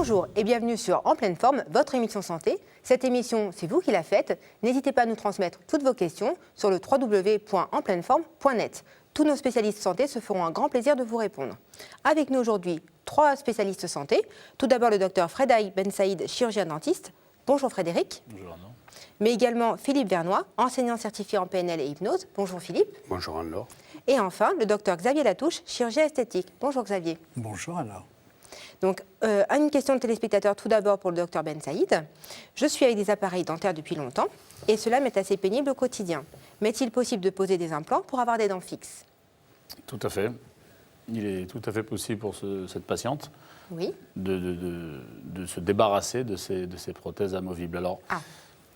Bonjour et bienvenue sur En pleine forme, votre émission santé. Cette émission, c'est vous qui la faites. N'hésitez pas à nous transmettre toutes vos questions sur le www.enpleineforme.net. Tous nos spécialistes santé se feront un grand plaisir de vous répondre. Avec nous aujourd'hui, 3 spécialistes santé. Tout d'abord le docteur Frédéric Bensaïd, chirurgien dentiste. Bonjour Frédéric. Bonjour Anne-Laure. Mais également Philippe Vernois, enseignant certifié en PNL et hypnose. Bonjour Philippe. Bonjour Anne-Laure. Et enfin, le docteur Xavier Latouche, chirurgien esthétique. Bonjour Xavier. Bonjour Anne-Laure. Donc, une question de téléspectateur tout d'abord pour le docteur Bensaïd. Je suis avec des appareils dentaires depuis longtemps et cela m'est assez pénible au quotidien. M'est-il possible de poser des implants pour avoir des dents fixes? Tout à fait. Il est tout à fait possible pour cette patiente Oui. de se débarrasser de ces prothèses amovibles. Alors,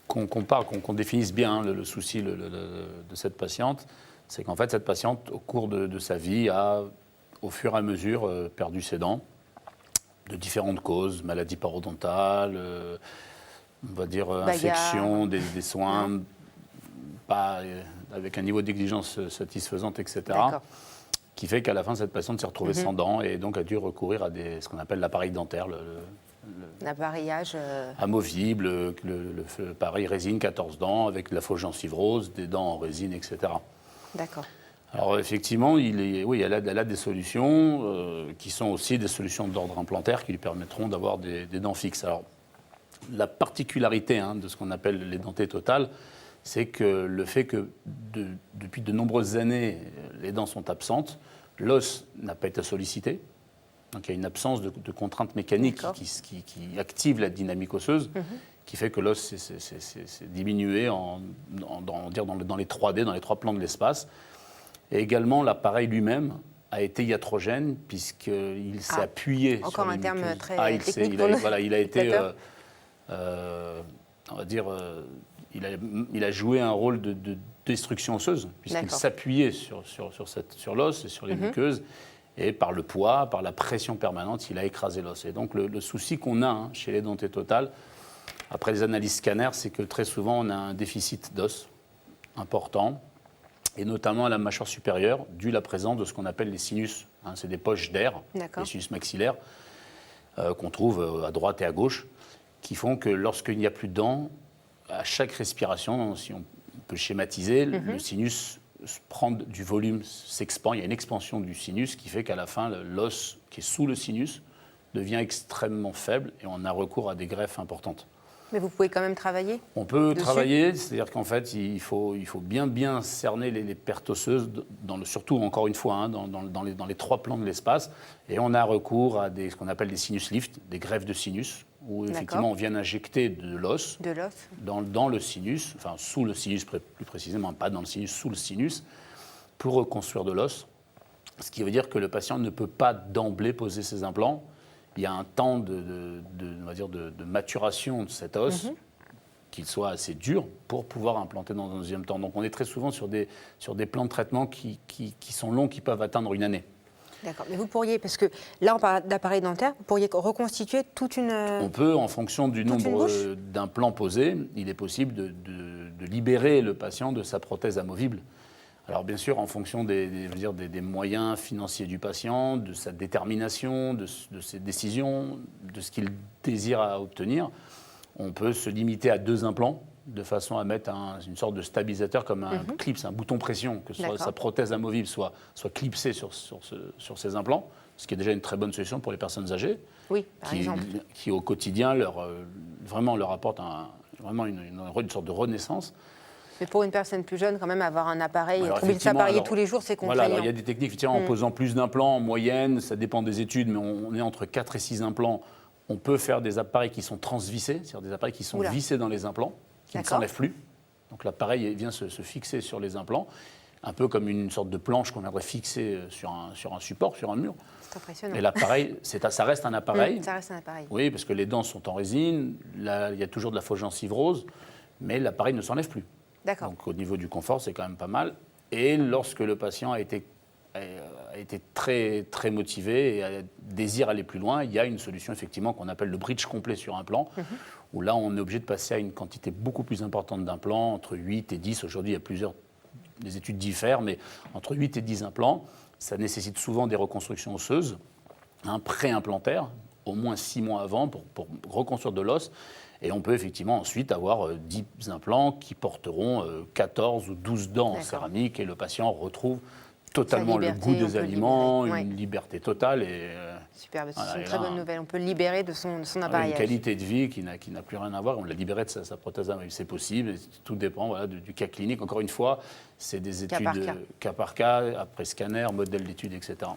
qu'on définisse bien le souci de cette patiente, c'est qu'en fait, cette patiente, au cours de sa vie, a, au fur et à mesure, perdu ses dents, de différentes causes, maladie parodontale, on va dire infection, des soins, pas avec un niveau d'exigence satisfaisante, etc. D'accord. Qui fait qu'à la fin, cette patiente s'est retrouvée sans dents et donc a dû recourir à ce qu'on appelle l'appareil dentaire, L'appareillage. amovible, l'appareil résine 14 dents avec de la fausse gencive rose, des dents en résine, etc. D'accord. Alors effectivement, elle a des solutions qui sont aussi des solutions d'ordre implantaire qui lui permettront d'avoir des dents fixes. Alors la particularité de ce qu'on appelle les dentés totales, c'est que le fait que depuis de nombreuses années, les dents sont absentes, l'os n'a pas été sollicité, donc il y a une absence de contraintes mécaniques qui active la dynamique osseuse, qui fait que l'os s'est diminué dans les 3D, dans les 3 plans de l'espace. Et également, l'appareil lui-même a été iatrogène, puisqu'il s'est appuyé sur encore les un terme muqueuses. très technique Il a été, on va dire, il a joué un rôle de destruction osseuse, puisqu'il s'appuyait sur l'os et sur les muqueuses, et par le poids, par la pression permanente, il a écrasé l'os. Et donc le souci qu'on a chez les dentés totales, après les analyses scanners, c'est que très souvent on a un déficit d'os important, et notamment à la mâchoire supérieure, dû à la présence de ce qu'on appelle les sinus. C'est des poches d'air, les sinus maxillaires, qu'on trouve à droite et à gauche, qui font que lorsqu'il n'y a plus de dents, à chaque respiration, si on peut schématiser, le sinus prend du volume, s'expand, il y a une expansion du sinus qui fait qu'à la fin, l'os qui est sous le sinus devient extrêmement faible et on a recours à des greffes importantes. Mais vous pouvez quand même travailler? On peut travailler, c'est-à-dire qu'en fait, il faut bien cerner les pertes osseuses, surtout, encore une fois, dans les 3 plans de l'espace. Et on a recours à ce qu'on appelle des sinus lifts, des greffes de sinus, où effectivement on vient injecter de l'os dans le sinus, enfin sous le sinus plus précisément, pas dans le sinus, sous le sinus, pour reconstruire de l'os. Ce qui veut dire que le patient ne peut pas d'emblée poser ses implants. Il y a un temps de maturation de cet os, qu'il soit assez dur pour pouvoir implanter dans un deuxième temps. Donc on est très souvent sur des plans de traitement qui sont longs, qui peuvent atteindre une année. D'accord, mais vous pourriez, parce que là on parle d'appareil dentaire, vous pourriez reconstituer toute une... On peut, en fonction du nombre d'implants posés, il est possible de libérer le patient de sa prothèse amovible. Alors bien sûr, en fonction des moyens financiers du patient, de sa détermination, de ses décisions, de ce qu'il désire à obtenir, on peut se limiter à 2 implants, de façon à mettre une sorte de stabilisateur comme un clip, un bouton pression, que sa prothèse amovible soit clipsée sur ces implants, ce qui est déjà une très bonne solution pour les personnes âgées, qui au quotidien leur apporte une sorte de renaissance. Mais pour une personne plus jeune, quand même, avoir un appareil, trouver de s'appareiller tous les jours, c'est contraignant. Voilà, il y a des techniques, effectivement, en posant plus d'implants en moyenne, ça dépend des études, mais on est entre 4 et 6 implants. On peut faire des appareils qui sont transvissés, c'est-à-dire des appareils qui sont vissés dans les implants, qui ne s'enlèvent plus. Donc l'appareil vient se fixer sur les implants, un peu comme une sorte de planche qu'on viendrait fixer sur un support, sur un mur. C'est impressionnant. Et l'appareil, ça reste un appareil. Ça reste un appareil. Oui, parce que les dents sont en résine, il y a toujours de la fausse gencive rose, mais l'appareil ne s'enlève plus. D'accord. Donc au niveau du confort, c'est quand même pas mal. Et lorsque le patient a été très, très motivé et désire aller plus loin, il y a une solution effectivement qu'on appelle le bridge complet sur implant, où là on est obligé de passer à une quantité beaucoup plus importante d'implants, entre 8 et 10. Aujourd'hui, les études diffèrent, mais entre 8 et 10 implants, ça nécessite souvent des reconstructions osseuses, préimplantaires, au moins 6 mois avant pour reconstruire de l'os. Et on peut effectivement ensuite avoir 10 implants qui porteront 14 ou 12 dents en céramique et le patient retrouve totalement le goût des aliments, une liberté totale. Super, c'est une très bonne nouvelle. On peut le libérer de son appareillage. Une qualité de vie qui n'a plus rien à voir. On l'a libéré de sa prothèse amovible. C'est possible. Tout dépend du cas clinique. Encore une fois, c'est des études cas par cas, après scanner, modèle d'étude, etc.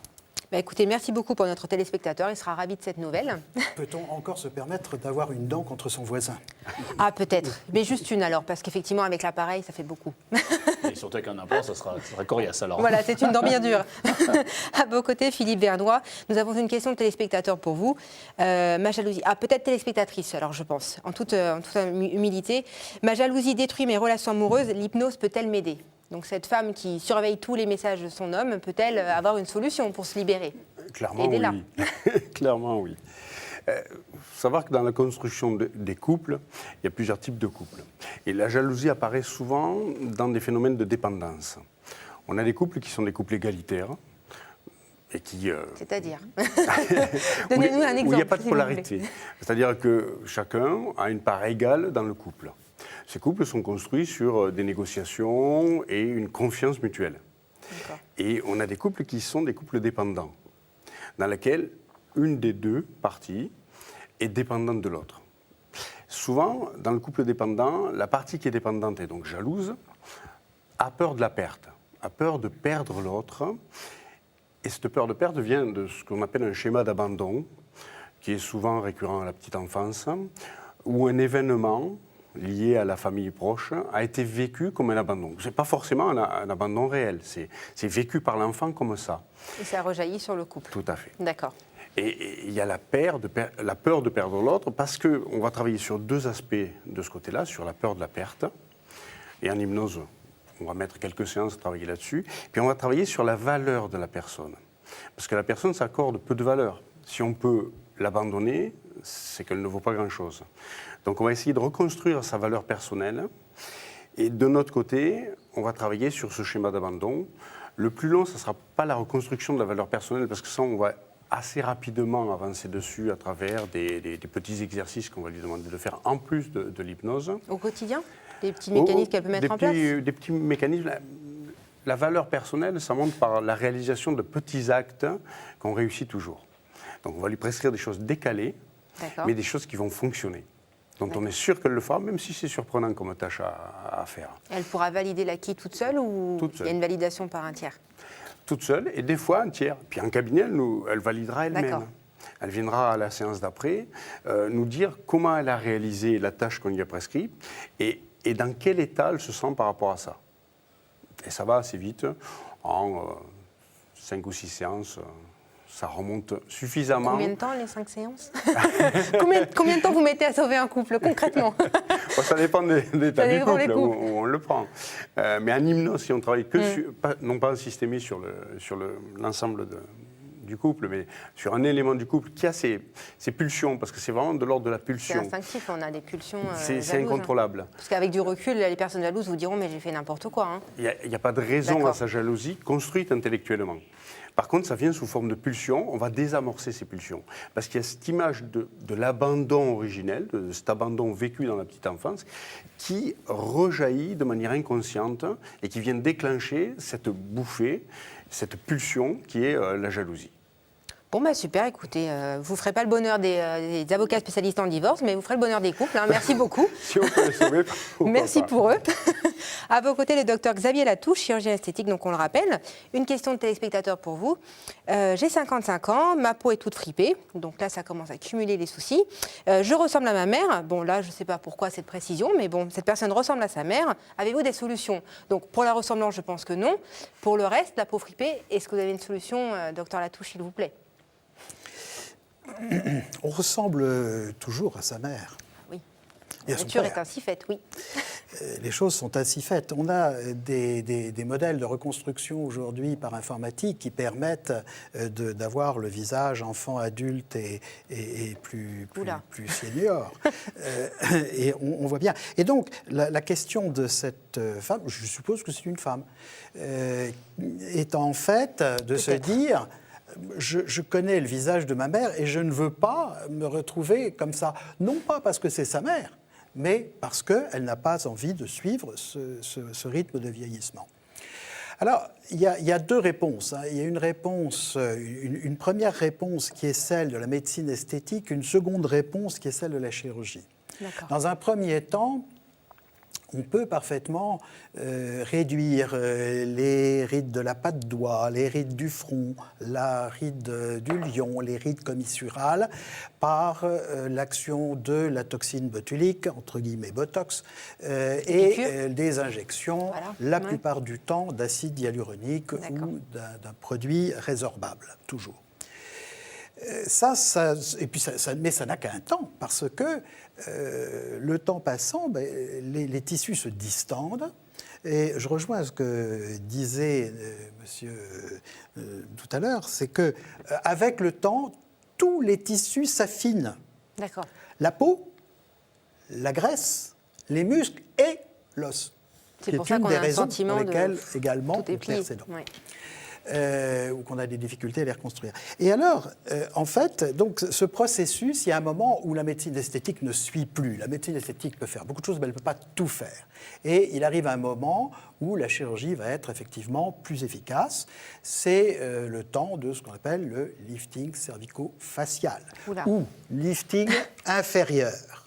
Écoutez, merci beaucoup pour notre téléspectateur. Il sera ravi de cette nouvelle. Peut-on encore se permettre d'avoir une dent contre son voisin? Ah, peut-être. Mais juste une alors, parce qu'effectivement, avec l'appareil, ça fait beaucoup. Et surtout avec un implant, ça sera coriace alors. Voilà, c'est une dent bien dure. À vos côtés, Philippe Vernois, nous avons une question de téléspectateur pour vous. Ma jalousie. Ah, peut-être téléspectatrice, alors je pense, en toute humilité. Ma jalousie détruit mes relations amoureuses. L'hypnose peut-elle m'aider? Donc cette femme qui surveille tous les messages de son homme, peut-elle avoir une solution pour se libérer? Clairement, oui. Clairement, oui. Il faut savoir que dans la construction des couples, il y a plusieurs types de couples. Et la jalousie apparaît souvent dans des phénomènes de dépendance. On a des couples qui sont des couples égalitaires. Et qui, c'est-à-dire Donnez-nous un exemple. Où il n'y a pas de polarité. C'est-à-dire que chacun a une part égale dans le couple. Ces couples sont construits sur des négociations et une confiance mutuelle. Et on a des couples qui sont des couples dépendants, dans lesquels une des deux parties est dépendante de l'autre. Souvent, dans le couple dépendant, la partie qui est dépendante et donc jalouse a peur de la perte, a peur de perdre l'autre. Et cette peur de perte vient de ce qu'on appelle un schéma d'abandon, qui est souvent récurrent à la petite enfance, où un événement lié à la famille proche a été vécu comme un abandon. Ce n'est pas forcément un abandon réel, c'est vécu par l'enfant comme ça. Et ça rejaillit sur le couple. Tout à fait. D'accord. Et il y a la peur de perdre l'autre, parce qu'on va travailler sur deux aspects de ce côté-là, sur la peur de la perte. Et en hypnose, on va mettre quelques séances à travailler là-dessus. Puis on va travailler sur la valeur de la personne. Parce que la personne s'accorde peu de valeur. Si on peut l'abandonner, c'est qu'elle ne vaut pas grand-chose. Donc on va essayer de reconstruire sa valeur personnelle. Et de notre côté, on va travailler sur ce schéma d'abandon. Le plus long, ce ne sera pas la reconstruction de la valeur personnelle, parce que ça, on va assez rapidement avancer dessus à travers des petits exercices qu'on va lui demander de faire en plus de l'hypnose. Au quotidien? Des petits mécanismes qu'elle peut mettre en place? Des petits mécanismes. La valeur personnelle, ça monte par la réalisation de petits actes qu'on réussit toujours. Donc on va lui prescrire des choses décalées, mais des choses qui vont fonctionner. Donc on est sûr qu'elle le fera, même si c'est surprenant comme tâche à faire. Elle pourra valider l'acquis toute seule ou il y a une validation par un tiers? Toute seule, et des fois un tiers. Puis en cabinet, elle validera elle-même. Elle viendra à la séance d'après nous dire comment elle a réalisé la tâche qu'on lui a prescrite et dans quel état elle se sent par rapport à ça. Et ça va assez vite, en 5 ou 6 séances. Ça remonte suffisamment. Combien de temps, les 5 séances? combien de temps vous mettez à sauver un couple, concrètement? Ça dépend de l'état du couple où on le prend. Mais en hypnose, si on travaille que non pas en systémie sur l'ensemble du couple, mais sur un élément du couple qui a ses pulsions, parce que c'est vraiment de l'ordre de la pulsion. C'est instinctif, on a des pulsions c'est incontrôlable. Parce qu'avec du recul, les personnes jalouses vous diront « mais j'ai fait n'importe quoi ». Il n'y a pas de raison à sa jalousie construite intellectuellement. Par contre, ça vient sous forme de pulsions, on va désamorcer ces pulsions. Parce qu'il y a cette image de l'abandon originel, de cet abandon vécu dans la petite enfance, qui rejaillit de manière inconsciente et qui vient déclencher cette bouffée, cette pulsion qui est la jalousie. Bon, super, écoutez, vous ne ferez pas le bonheur des avocats spécialistes en divorce, mais vous ferez le bonheur des couples. Merci beaucoup. Si on peut les sauver, merci pour eux. À vos côtés, le docteur Xavier Latouche, chirurgien esthétique, donc on le rappelle. Une question de téléspectateur pour vous. J'ai 55 ans, ma peau est toute fripée, donc là, ça commence à cumuler les soucis. Je ressemble à ma mère. Bon, là, je ne sais pas pourquoi cette précision, mais bon, cette personne ressemble à sa mère. Avez-vous des solutions? Donc, pour la ressemblance, je pense que non. Pour le reste, la peau fripée, est-ce que vous avez une solution, docteur Latouche, s'il vous plaît? On ressemble toujours à sa mère. Oui, la nature est ainsi faite, oui. Les choses sont ainsi faites. On a des modèles de reconstruction aujourd'hui par informatique qui permettent d'avoir le visage enfant, adulte et plus senior. Et on voit bien. Et donc, la question de cette femme, je suppose que c'est une femme, est en fait de se dire... je connais le visage de ma mère et je ne veux pas me retrouver comme ça. Non pas parce que c'est sa mère, mais parce qu'elle n'a pas envie de suivre ce rythme de vieillissement. Alors, il y a deux réponses. Il y a une réponse, une première réponse qui est celle de la médecine esthétique, une seconde réponse qui est celle de la chirurgie. Dans un premier temps, on peut parfaitement réduire les rides de la patte doigt, les rides du front, la ride du lion, les rides commissurales par l'action de la toxine botulique, entre guillemets Botox, et des injections, la plupart du temps d'acide hyaluronique ou d'un produit résorbable, toujours. Mais ça n'a qu'un temps, parce que le temps passant, les tissus se distendent. Et je rejoins ce que disait monsieur tout à l'heure, c'est qu'avec le temps, tous les tissus s'affinent. D'accord. La peau, la graisse, les muscles et l'os. C'est pour ça qu'on a un sentiment pour lesquelles également tout est plié. ses dents. Oui. Ou qu'on a des difficultés à les reconstruire. Et alors, en fait, donc, ce processus, il y a un moment où la médecine esthétique ne suit plus. La médecine esthétique peut faire beaucoup de choses, mais elle ne peut pas tout faire. Et il arrive un moment où la chirurgie va être effectivement plus efficace. C'est le temps de ce qu'on appelle le lifting cervico-facial, ou lifting inférieur.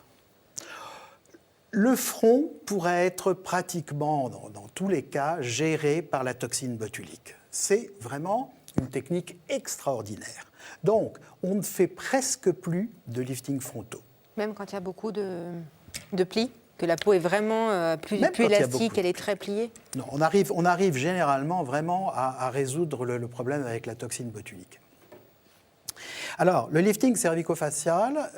Le front pourrait être pratiquement, dans tous les cas, géré par la toxine botulique. C'est vraiment une technique extraordinaire. Donc, on ne fait presque plus de lifting frontaux. Même quand il y a beaucoup de plis, que la peau est vraiment plus élastique, elle est très pliée? Non, on arrive généralement vraiment à résoudre le problème avec la toxine botulique. Alors, le lifting cervico-facial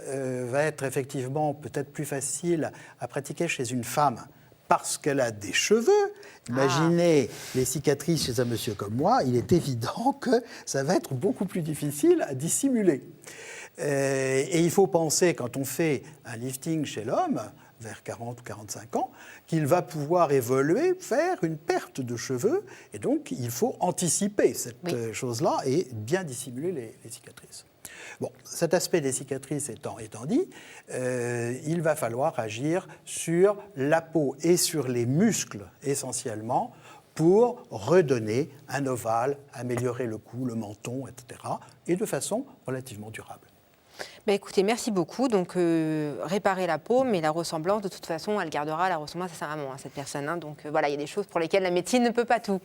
va être effectivement peut-être plus facile à pratiquer chez une femme parce qu'elle a des cheveux. Imaginez les cicatrices chez un monsieur comme moi, il est évident que ça va être beaucoup plus difficile à dissimuler. Et il faut penser, quand on fait un lifting chez l'homme, vers 40 ou 45 ans, qu'il va pouvoir évoluer, faire une perte de cheveux. Et donc, il faut anticiper cette chose-là et bien dissimuler les cicatrices. Bon, cet aspect des cicatrices étant dit, il va falloir agir sur la peau et sur les muscles essentiellement pour redonner un ovale, améliorer le cou, le menton, etc. et de façon relativement durable. Écoutez, merci beaucoup. Donc, réparer la peau, mais la ressemblance, de toute façon, elle gardera la ressemblance à sa maman, cette personne. Donc, voilà, il y a des choses pour lesquelles la médecine ne peut pas tout.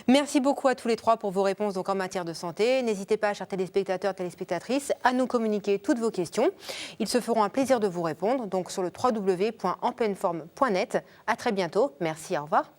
Merci beaucoup à tous les trois pour vos réponses donc, en matière de santé. N'hésitez pas, chers téléspectateurs, téléspectatrices, à nous communiquer toutes vos questions. Ils se feront un plaisir de vous répondre donc, sur le www.enpleineforme.net. À très bientôt. Merci, au revoir.